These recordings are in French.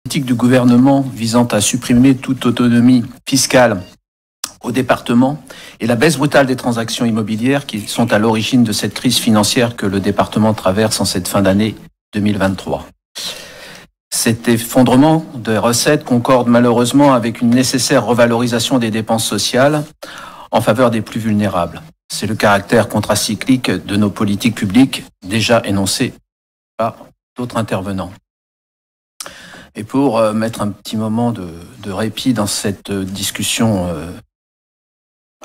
politique du gouvernement visant à supprimer toute autonomie fiscale au département et la baisse brutale des transactions immobilières qui sont à l'origine de cette crise financière que le département traverse en cette fin d'année 2023. Cet effondrement des recettes concorde malheureusement avec une nécessaire revalorisation des dépenses sociales en faveur des plus vulnérables. C'est le caractère contracyclique de nos politiques publiques déjà énoncées par d'autres intervenants. Et pour mettre un petit moment de répit dans cette discussion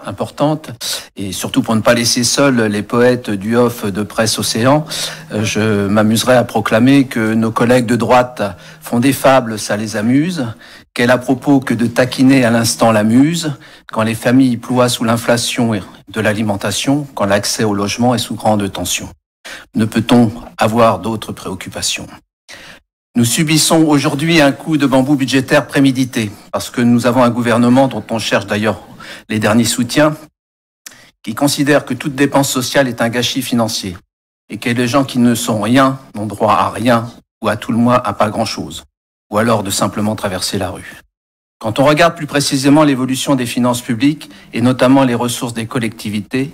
importante, et surtout pour ne pas laisser seuls les poètes du off de Presse Océan, je m'amuserai à proclamer que nos collègues de droite font des fables, ça les amuse, qu'elle à propos que de taquiner à l'instant la muse, quand les familles ploient sous l'inflation de l'alimentation, quand l'accès au logement est sous grande tension. Ne peut-on avoir d'autres préoccupations ? Nous subissons aujourd'hui un coup de bambou budgétaire prémédité, parce que nous avons un gouvernement dont on cherche d'ailleurs les derniers soutiens, qui considère que toute dépense sociale est un gâchis financier, et que les gens qui ne sont rien n'ont droit à rien, ou à tout le moins à pas grand-chose, ou alors de simplement traverser la rue. Quand on regarde plus précisément l'évolution des finances publiques, et notamment les ressources des collectivités,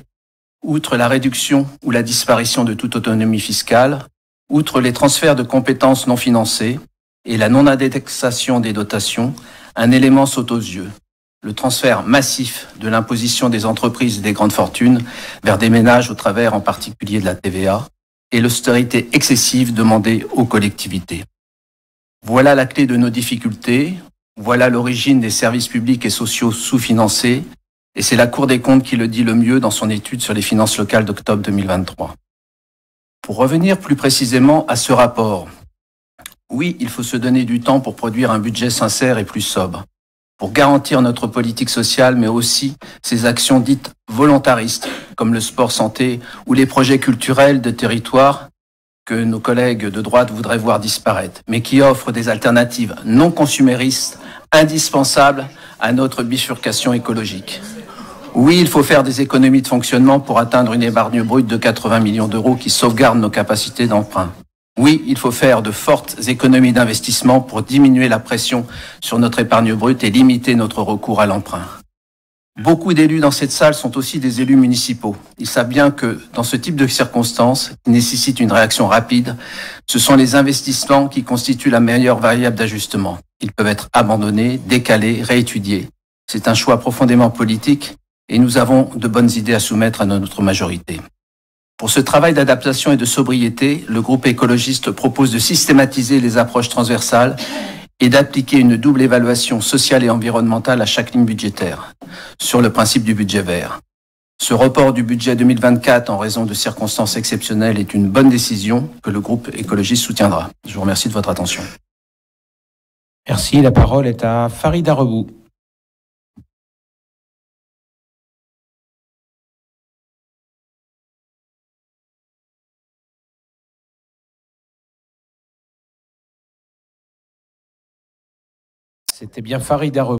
outre la réduction ou la disparition de toute autonomie fiscale, outre les transferts de compétences non financés et la non-indexation des dotations, un élément saute aux yeux. Le transfert massif de l'imposition des entreprises et des grandes fortunes vers des ménages au travers en particulier de la TVA et l'austérité excessive demandée aux collectivités. Voilà la clé de nos difficultés, voilà l'origine des services publics et sociaux sous-financés, et c'est la Cour des comptes qui le dit le mieux dans son étude sur les finances locales d'octobre 2023. Pour revenir plus précisément à ce rapport, oui, il faut se donner du temps pour produire un budget sincère et plus sobre, pour garantir notre politique sociale, mais aussi ces actions dites volontaristes, comme le sport santé ou les projets culturels de territoire que nos collègues de droite voudraient voir disparaître, mais qui offrent des alternatives non consuméristes, indispensables à notre bifurcation écologique. Oui, il faut faire des économies de fonctionnement pour atteindre une épargne brute de 80 millions d'euros qui sauvegarde nos capacités d'emprunt. Oui, il faut faire de fortes économies d'investissement pour diminuer la pression sur notre épargne brute et limiter notre recours à l'emprunt. Beaucoup d'élus dans cette salle sont aussi des élus municipaux. Ils savent bien que dans ce type de circonstances, qui nécessitent une réaction rapide, ce sont les investissements qui constituent la meilleure variable d'ajustement. Ils peuvent être abandonnés, décalés, réétudiés. C'est un choix profondément politique et nous avons de bonnes idées à soumettre à notre majorité. Pour ce travail d'adaptation et de sobriété, le groupe écologiste propose de systématiser les approches transversales et d'appliquer une double évaluation sociale et environnementale à chaque ligne budgétaire, sur le principe du budget vert. Ce report du budget 2024 en raison de circonstances exceptionnelles est une bonne décision que le groupe écologiste soutiendra. Je vous remercie de votre attention. Merci. La parole est à Farida Rebou. C'était bien Farida Rebou.